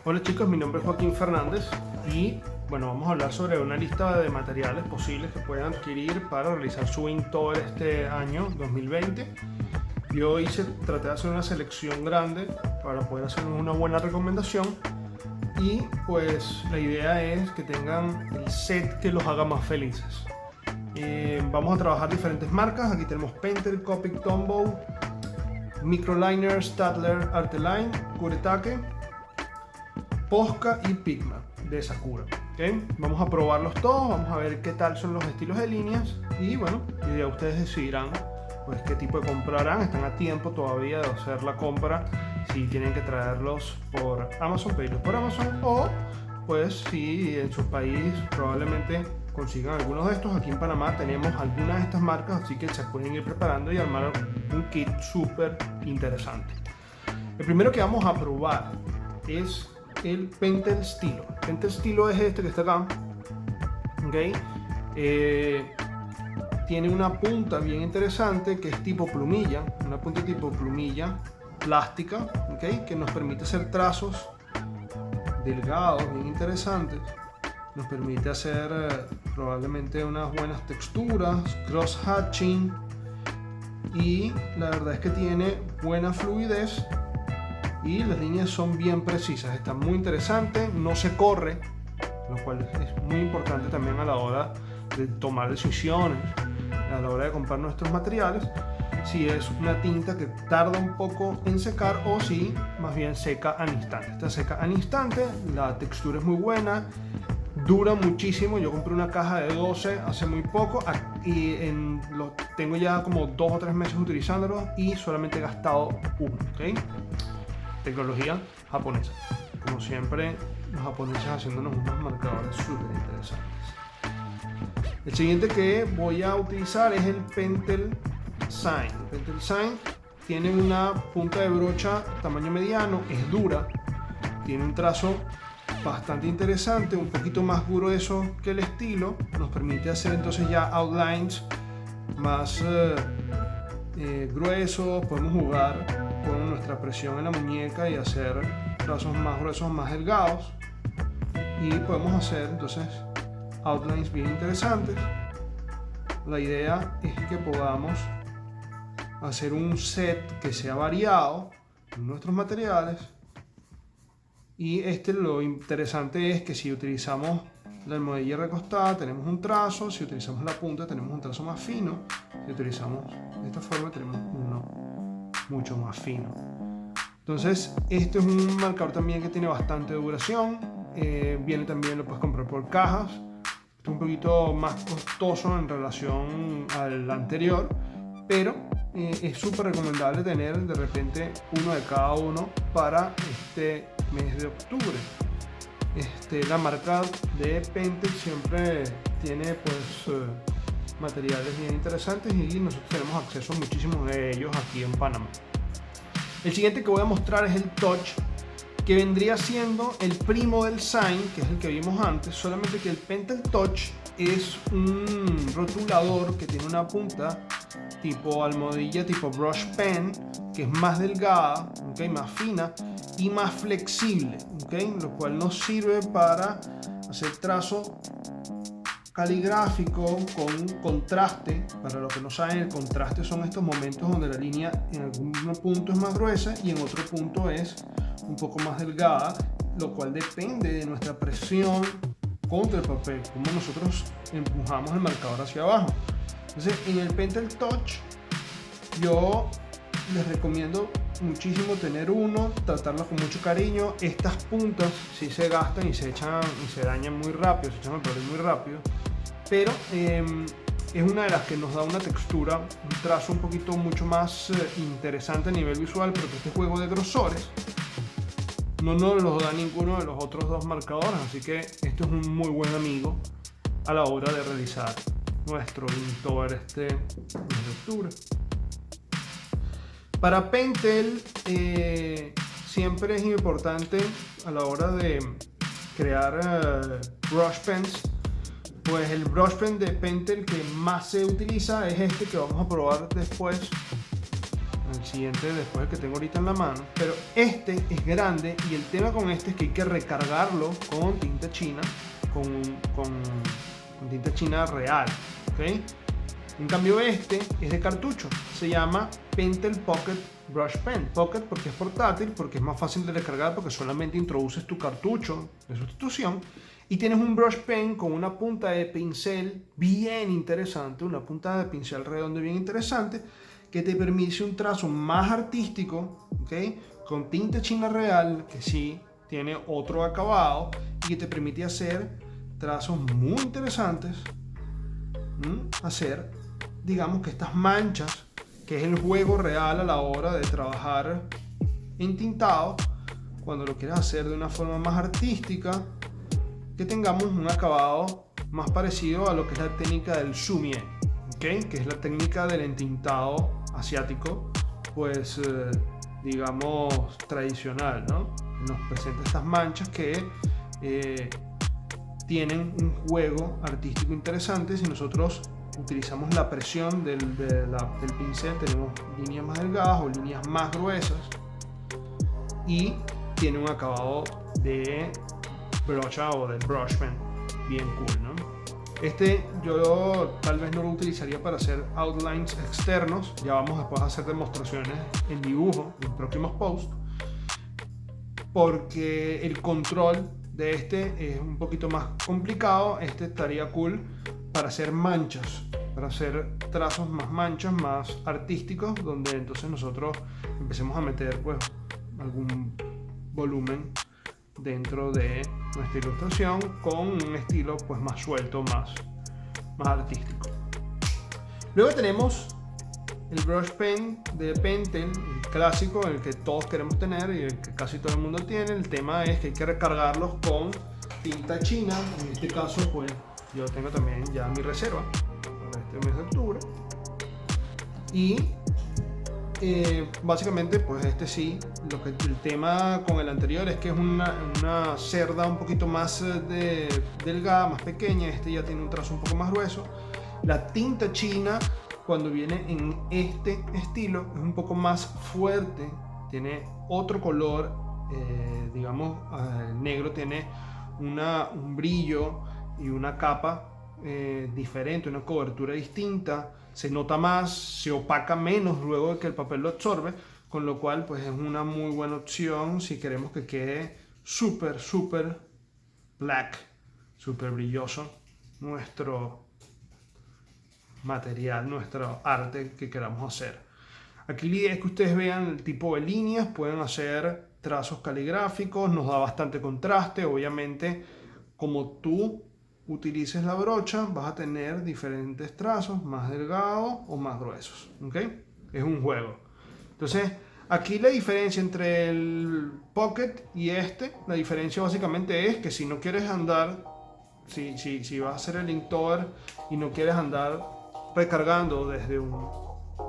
Hola chicos, mi nombre es Joaquín Fernández y bueno, vamos a hablar sobre una lista de materiales posibles que puedan adquirir para realizar su Inktober este año 2020. Yo traté de hacer una selección grande para poder hacer una buena recomendación y pues la idea es que tengan el set que los haga más felices. Vamos a trabajar diferentes marcas. Aquí tenemos Pentel, Copic, Tombow, Microliner, Staedtler, Artline, Kuretake, Posca y Pigma de Sakura. ¿Okay? Vamos a probarlos todos, vamos a ver qué tal son los estilos de líneas y bueno, y ya ustedes decidirán pues qué tipo de compra harán. Están a tiempo todavía de hacer la compra si tienen que traerlos por Amazon, pedirlos por Amazon, o pues si en su país probablemente consigan algunos de estos. Aquí en Panamá tenemos algunas de estas marcas, así que se pueden ir preparando y armar un kit súper interesante. El primero que vamos a probar es el Pentel Stilo. Pentel Stilo es este que está acá. ¿Okay? Tiene una punta bien interesante que es tipo plumilla, una punta tipo plumilla plástica, ¿okay? Que nos permite hacer trazos delgados, bien interesantes. Nos permite hacer probablemente unas buenas texturas, cross hatching, y la verdad es que tiene buena fluidez y las líneas son bien precisas. Está muy interesante, no se corre, lo cual es muy importante también a la hora de tomar decisiones, a la hora de comprar nuestros materiales, si es una tinta que tarda un poco en secar o si más bien seca al instante. Esta seca al instante, la textura es muy buena, dura muchísimo. Yo compré una caja de 12 hace muy poco y tengo ya como 2 o 3 meses utilizándolo y solamente he gastado uno. ¿Okay? Tecnología japonesa, como siempre los japoneses haciéndonos unos marcadores súper interesantes. El siguiente que voy a utilizar es el Pentel Sign. El Pentel Sign tiene una punta de brocha tamaño mediano, es dura, tiene un trazo bastante interesante, un poquito más grueso que el estilo, nos permite hacer entonces ya outlines más gruesos. Podemos jugar con nuestra presión en la muñeca y hacer trazos más gruesos, más delgados, y podemos hacer entonces outlines bien interesantes. La idea es que podamos hacer un set que sea variado en nuestros materiales, y lo interesante es que si utilizamos la almohadilla recostada tenemos un trazo, si utilizamos la punta tenemos un trazo más fino, si utilizamos de esta forma tenemos uno mucho más fino. Entonces este es un marcador también que tiene bastante duración. Viene también, lo puedes comprar por cajas. Este es un poquito más costoso en relación al anterior, pero es súper recomendable tener de repente uno de cada uno para este mes de octubre. La marca de Pentel siempre tiene pues materiales bien interesantes y nosotros tenemos acceso a muchísimos de ellos aquí en Panamá. El siguiente que voy a mostrar es el Touch, que vendría siendo el primo del Sign, que es el que vimos antes, solamente que el Pentel Touch es un rotulador que tiene una punta tipo almohadilla, tipo brush pen, que es más delgada, ¿okay? Más fina y más flexible, ¿okay? Lo cual nos sirve para hacer trazo caligráfico con contraste. Para los que no saben, el contraste son estos momentos donde la línea en algún punto es más gruesa y en otro punto es un poco más delgada, lo cual depende de nuestra presión contra el papel, como nosotros empujamos el marcador hacia abajo. Entonces en el Pentel Touch yo les recomiendo muchísimo tener uno, tratarlos con mucho cariño. Estas puntas sí se gastan y se echan y se dañan muy rápido, se echan al papel muy rápido, pero es una de las que nos da una textura, un trazo un poquito mucho más interesante a nivel visual, porque este juego de grosores no nos los da ninguno de los otros dos marcadores, así que este es un muy buen amigo a la hora de realizar nuestro Inktober este mes de octubre. Para Pentel siempre es importante a la hora de crear brush pens, pues el brush pen de Pentel que más se utiliza es este que vamos a probar después. el siguiente después del que tengo ahorita en la mano, pero este es grande y el tema con este es que hay que recargarlo con tinta china, con tinta china real, ¿ok? En cambio este es de cartucho, se llama Pentel Pocket Brush Pen. Pocket porque es portátil, porque es más fácil de recargar, porque solamente introduces tu cartucho de sustitución y tienes un brush pen con una punta de pincel bien interesante, una punta de pincel redonda bien interesante que te permite un trazo más artístico, ¿okay? Con tinta china real, que sí tiene otro acabado y que te permite hacer trazos muy interesantes, hacer, digamos, que estas manchas, que es el juego real a la hora de trabajar en tintado, cuando lo quieres hacer de una forma más artística, que tengamos un acabado más parecido a lo que es la técnica del sumie, ¿okay? Que es la técnica del entintado asiático, pues digamos tradicional, ¿no? Nos presenta estas manchas que tienen un juego artístico interesante. Si nosotros utilizamos la presión del pincel, tenemos líneas más delgadas o líneas más gruesas y tiene un acabado de brocha o de brush pen bien cool, ¿no? Este yo tal vez no lo utilizaría para hacer outlines externos. Ya vamos después a hacer demostraciones en dibujo en próximos posts, porque el control de este es un poquito más complicado. Este estaría cool para hacer manchas, para hacer trazos más manchas, más artísticos, donde entonces nosotros empecemos a meter pues algún volumen dentro de nuestra ilustración con un estilo pues más suelto, más artístico. Luego tenemos el brush pen de Pentel, el clásico, el que todos queremos tener y el que casi todo el mundo tiene. El tema es que hay que recargarlos con tinta china. En este caso pues yo tengo también ya mi reserva para este mes de octubre y básicamente pues este sí, el tema con el anterior es que es una cerda un poquito más delgada, más pequeña. Este ya tiene un trazo un poco más grueso. La tinta china, cuando viene en este estilo, es un poco más fuerte, tiene otro color, digamos, el negro tiene un brillo y una capa diferente, una cobertura distinta, se nota más, se opaca menos luego de que el papel lo absorbe, con lo cual pues es una muy buena opción si queremos que quede súper black, súper brilloso nuestro material, nuestro arte que queramos hacer. Aquí la idea es que ustedes vean el tipo de líneas, pueden hacer trazos caligráficos, nos da bastante contraste. Obviamente, como tú utilices la brocha, vas a tener diferentes trazos, más delgados o más gruesos, ¿ok? Es un juego. Entonces, aquí la diferencia entre el Pocket y la diferencia básicamente es que si no quieres andar, si vas a hacer el Inktober y no quieres andar recargando desde un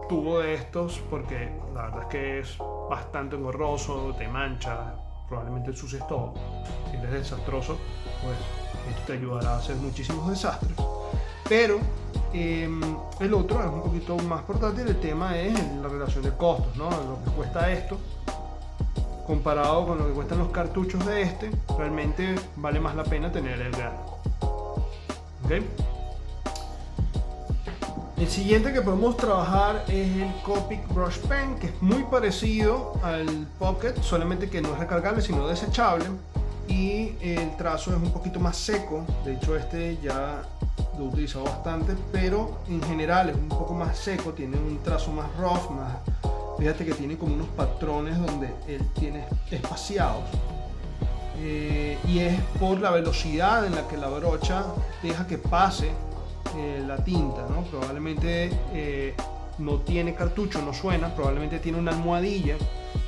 tubo de estos, porque la verdad es que es bastante engorroso, te mancha, probablemente ensucies todo, si eres desastroso, pues esto te ayudará a hacer muchísimos desastres. Pero el otro es un poquito más portátil. El tema es la relación de costos, ¿no? Lo que cuesta esto comparado con lo que cuestan los cartuchos de este, realmente vale más la pena tener el grande. ¿Okay? El siguiente que podemos trabajar es el Copic Brush Pen, que es muy parecido al Pocket, solamente que no es recargable sino desechable, y el trazo es un poquito más seco. De hecho este ya lo he utilizado bastante, pero en general es un poco más seco, tiene un trazo más rough, fíjate que tiene como unos patrones donde él tiene espaciados, y es por la velocidad en la que la brocha deja que pase la tinta, ¿no? Probablemente no tiene cartucho, no suena, probablemente tiene una almohadilla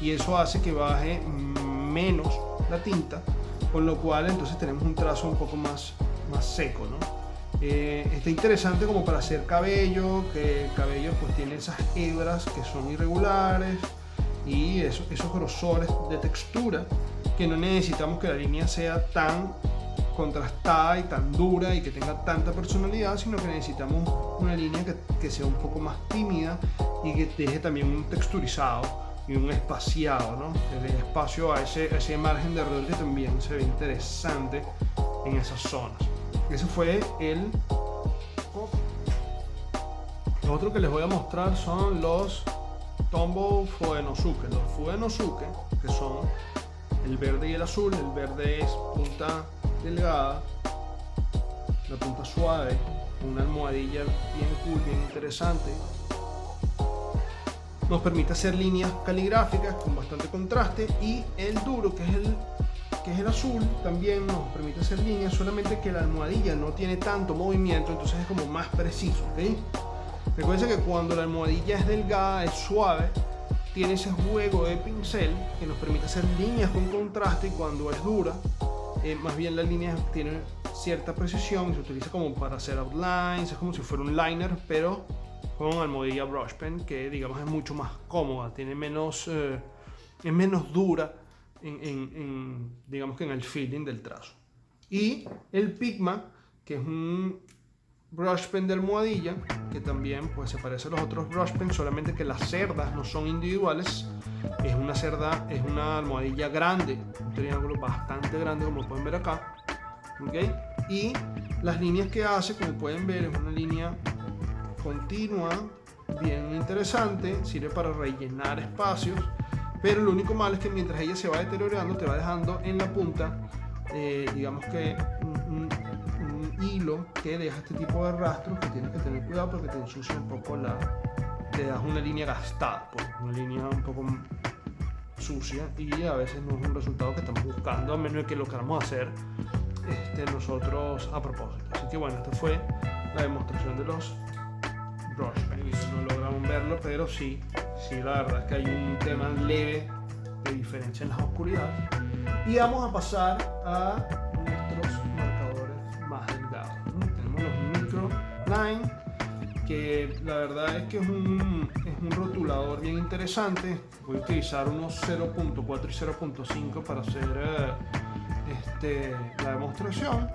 y eso hace que baje menos la tinta, con lo cual entonces tenemos un trazo un poco más seco, ¿no? Está interesante como para hacer cabello, que el cabello pues tiene esas hebras que son irregulares y esos grosores de textura que no necesitamos que la línea sea tan contrastada y tan dura y que tenga tanta personalidad, sino que necesitamos una línea que sea un poco más tímida y que deje también un texturizado y un espaciado, ¿no? Que dé espacio a ese margen de error que también se ve interesante en esas zonas. Ese fue el... Lo otro que les voy a mostrar son los Tombow Fuenosuke. Los Fuenosuke, que son el verde y el azul. El verde es punta delgada, la punta suave, una almohadilla bien cool, bien interesante. Nos permite hacer líneas caligráficas con bastante contraste, y el duro, que es el azul, también nos permite hacer líneas, solamente que la almohadilla no tiene tanto movimiento, entonces es como más preciso, ¿okay? Recuerden que cuando la almohadilla es delgada, es suave, tiene ese juego de pincel que nos permite hacer líneas con contraste, y cuando es dura, más bien la línea tiene cierta precisión y se utiliza como para hacer outlines, es como si fuera un liner, pero con almohadilla brush pen, que digamos es mucho más cómoda, tiene menos, es menos dura digamos que en el feeling del trazo. Y el Pigma, que es un brush pen de almohadilla, que también pues se parece a los otros brush pen, solamente que las cerdas no son individuales, es una almohadilla grande, un triángulo bastante grande como pueden ver acá, ¿okay? Y las líneas que hace, como pueden ver, es una línea continua, bien interesante, sirve para rellenar espacios, pero lo único malo es que mientras ella se va deteriorando, te va dejando en la punta, digamos que un hilo que deja este tipo de rastros, que tienes que tener cuidado porque te ensucia un poco te das una línea gastada, pues, una línea un poco sucia, y a veces no es un resultado que estamos buscando, a menos de que lo queramos hacer nosotros a propósito. Así que bueno, esta fue la demostración de los brush pens. No logramos verlo, pero sí, la verdad es que hay un tema leve de diferencia en las oscuridades. Y vamos a pasar a nuestros marcadores más delgados, ¿no? Tenemos los Micro Line, que la verdad es que es un rotulador bien interesante. Voy a utilizar unos 0.4 y 0.5 para hacer la demostración.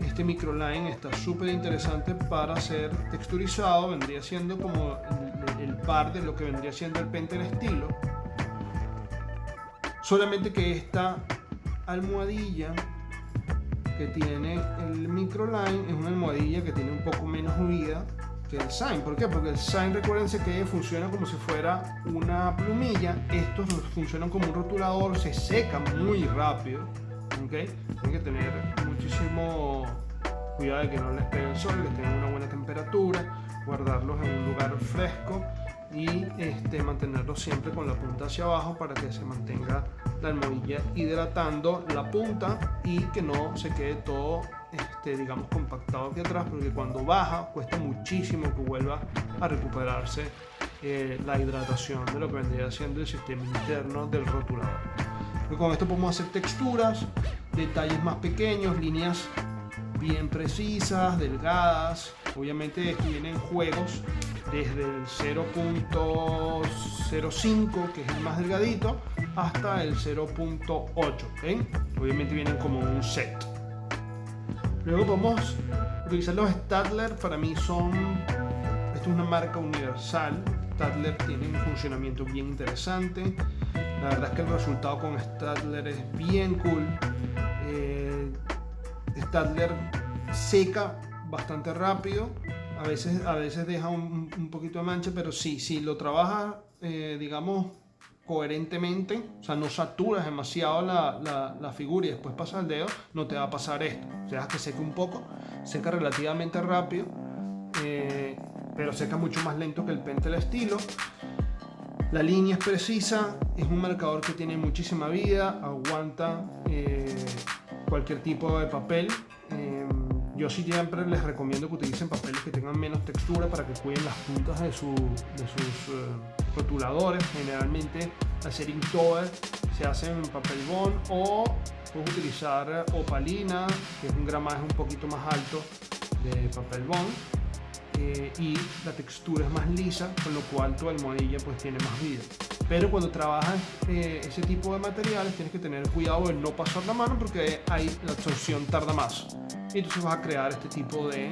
Este Microline está súper interesante para ser texturizado, vendría siendo como el par de lo que vendría siendo el Pentel Stilo, solamente que esta almohadilla que tiene el Microline es una almohadilla que tiene un poco menos vida que el Shine. ¿Por qué? Porque el Shine, recuérdense que funciona como si fuera una plumilla, estos funcionan como un rotulador, se seca muy rápido, ¿okay? Hay que tener muchísimo cuidado de que no les pegue el sol, que tengan una buena temperatura, guardarlos en un lugar fresco y mantenerlos siempre con la punta hacia abajo para que se mantenga la almohadilla hidratando la punta y que no se quede todo digamos compactado aquí atrás, porque cuando baja cuesta muchísimo que vuelva a recuperarse la hidratación de lo que vendría siendo el sistema interno del rotulador. Y con esto podemos hacer texturas, detalles más pequeños, líneas bien precisas, delgadas. Obviamente vienen juegos desde el 0.05, que es el más delgadito, hasta el 0.8, ¿ven? Obviamente vienen como un set. Luego podemos utilizar los Staedtler. Para mí esto es una marca universal. Staedtler tiene un funcionamiento bien interesante. La verdad es que el resultado con Staedtler es bien cool. Staedtler seca bastante rápido, a veces deja un poquito de mancha, pero si lo trabajas digamos coherentemente, o sea, no saturas demasiado la figura y después pasas el dedo, no te va a pasar esto. O sea, que seque un poco, seca relativamente rápido, pero seca mucho más lento que el Pentel Stilo. La línea es precisa, es un marcador que tiene muchísima vida, aguanta cualquier tipo de papel. Yo siempre les recomiendo que utilicen papeles que tengan menos textura para que cuiden las puntas de sus rotuladores. Generalmente al ser Inktober se hace en papel bond, o puedes utilizar opalina, que es un gramaje un poquito más alto de papel bond, y la textura es más lisa, con lo cual tu almohadilla pues tiene más vida. Pero cuando trabajas ese tipo de materiales tienes que tener cuidado de no pasar la mano porque ahí la absorción tarda más. Y entonces vas a crear este tipo de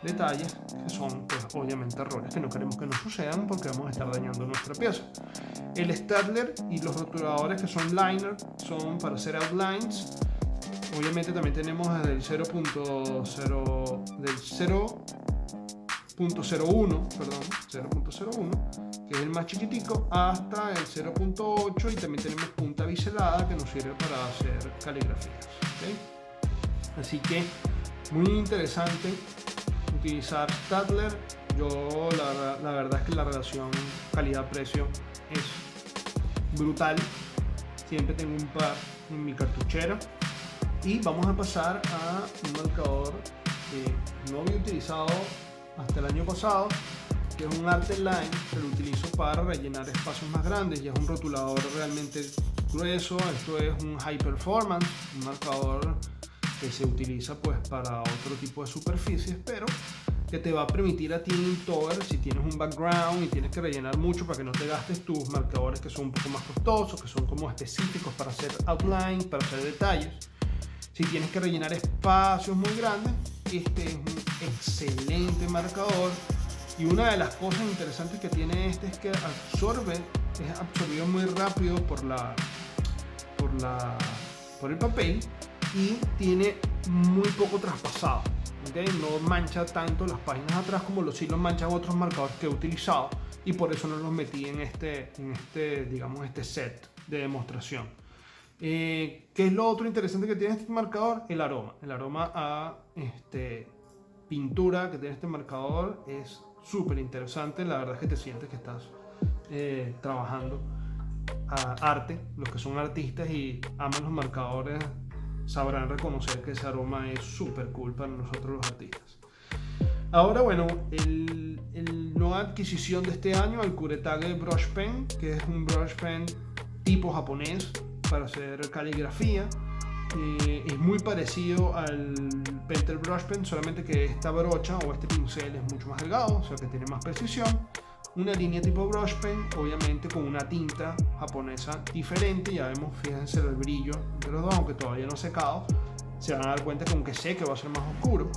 detalles que son pues, obviamente errores que no queremos que nos sucedan porque vamos a estar dañando nuestra pieza. El Staedtler y los rotuladores que son liner son para hacer outlines. Obviamente también tenemos desde el 0.01, que es el más chiquitico, hasta el 0.8 y también tenemos punta biselada que nos sirve para hacer caligrafías. ¿Okay? Así que muy interesante utilizar Staedtler. Yo la verdad es que la relación calidad-precio es brutal. Siempre tengo un par en mi cartuchera. Y vamos a pasar a un marcador que no había utilizado hasta el año pasado, que es un Artline, que lo utilizo para rellenar espacios más grandes. Ya es un rotulador realmente grueso. Esto es un High Performance, un marcador que se utiliza pues para otro tipo de superficies, pero que te va a permitir a ti en Inktober, si tienes un background y tienes que rellenar mucho para que no te gastes tus marcadores que son un poco más costosos, que son como específicos para hacer outline, para hacer detalles. Si tienes que rellenar espacios muy grandes, este es un excelente marcador. Y una de las cosas interesantes que tiene este es que es absorbido muy rápido por el papel y tiene muy poco traspasado. ¿Okay? No mancha tanto las páginas atrás como sí lo manchan otros marcadores que he utilizado, y por eso no los metí en este set de demostración. ¿Qué es lo otro interesante que tiene este marcador? El aroma a pintura que tiene este marcador es súper interesante. La verdad es que te sientes que estás trabajando arte. Los que son artistas y aman los marcadores sabrán reconocer que ese aroma es súper cool para nosotros los artistas. Ahora, bueno, el nueva adquisición de este año, el Kuretage Brush Pen, que es un brush pen tipo japonés para hacer caligrafía. Es muy parecido al Pentel Brush Pen, solamente que esta brocha o este pincel es mucho más delgado, o sea que tiene más precisión. Una línea tipo Brush Pen, obviamente con una tinta japonesa diferente. Ya vemos, fíjense el brillo de los dos, aunque todavía no ha secado. Se van a dar cuenta que aunque seque va a ser más oscuro.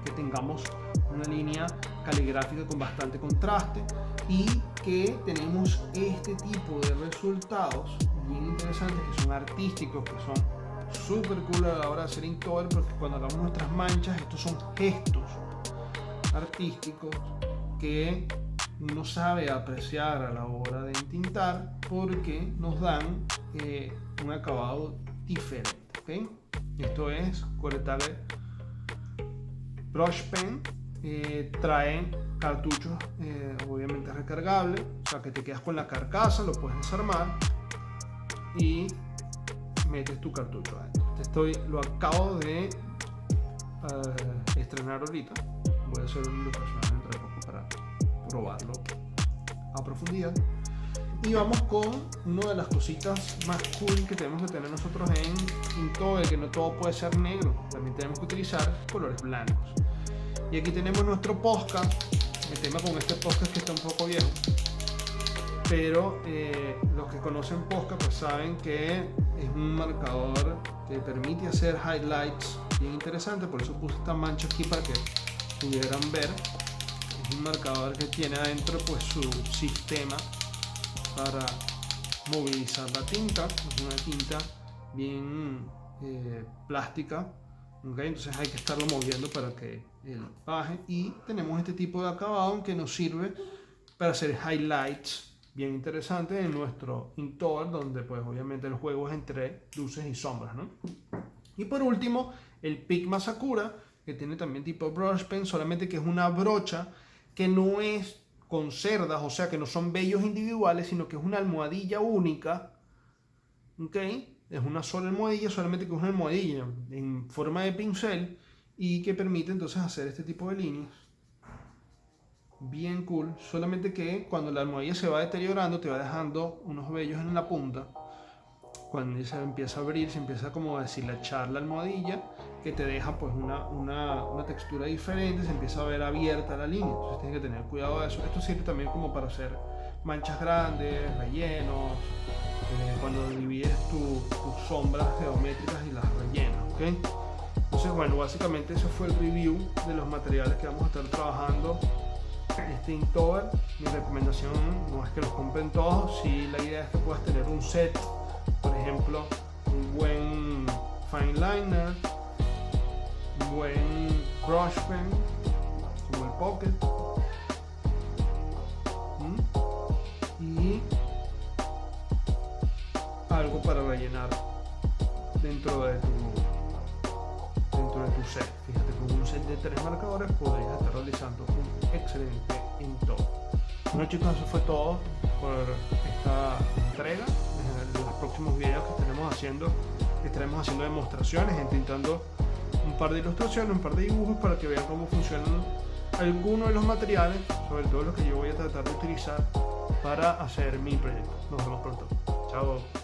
Que tengamos una línea caligráfica con bastante contraste y que tenemos este tipo de resultados bien interesantes, que son artísticos, que son súper cool a la hora de hacer Inktober, porque cuando hagamos nuestras manchas, estos son gestos artísticos que uno sabe apreciar a la hora de entintar porque nos dan un acabado diferente. ¿Okay? Esto es Kuretage Brush Pen. Trae cartuchos obviamente recargables, o sea que te quedas con la carcasa, lo puedes desarmar y metes tu cartucho adentro. Lo acabo de estrenar ahorita. Voy a hacer una ilustración dentro de poco para probarlo a profundidad. Y vamos con una de las cositas más cool que tenemos que tener nosotros en Inktober, que no todo puede ser negro, también tenemos que utilizar colores blancos. Y aquí tenemos nuestro Posca. El tema con este Posca es que está un poco viejo, pero los que conocen Posca pues saben que es un marcador que permite hacer highlights bien interesante. Por eso puse esta mancha aquí para que pudieran ver. Es un marcador que tiene adentro pues su sistema para movilizar la tinta. Es una tinta bien plástica. Okay, entonces hay que estarlo moviendo para que él baje, y tenemos este tipo de acabado que nos sirve para hacer highlights bien interesantes en nuestro Inktober, donde pues obviamente el juego es entre luces y sombras, ¿no? Y por último el Pigma Sakura, que tiene también tipo brush pen, solamente que es una brocha que no es con cerdas, o sea que no son vellos individuales, sino que es una almohadilla única. ¿Ok? Es una sola almohadilla, solamente que es una almohadilla en forma de pincel y que permite entonces hacer este tipo de líneas. Bien cool, solamente que cuando la almohadilla se va deteriorando te va dejando unos vellos en la punta. Cuando se empieza a abrir, se empieza como a deshilachar la almohadilla, que te deja pues una textura diferente, se empieza a ver abierta la línea. Entonces tienes que tener cuidado de eso. Esto sirve también como para hacer manchas grandes, rellenos, cuando divides tus sombras geométricas y las rellenas, ¿ok? Entonces, bueno, básicamente ese fue el review de los materiales que vamos a estar trabajando este Inktober. Mi recomendación no es que los compren todos, sí, la idea es que puedas tener un set, por ejemplo, un buen fine liner, un buen brush pen como el Pocket, y algo para rellenar dentro de tu set. Fíjate, con un set de 3 marcadores podrías estar realizando un excelente Inktober. Bueno chicos, eso fue todo por esta entrega. En los próximos videos que estaremos haciendo demostraciones, entintando un par de ilustraciones, un par de dibujos para que vean cómo funcionan algunos de los materiales, sobre todo los que yo voy a tratar de utilizar para hacer mi proyecto. Nos vemos pronto. Chao.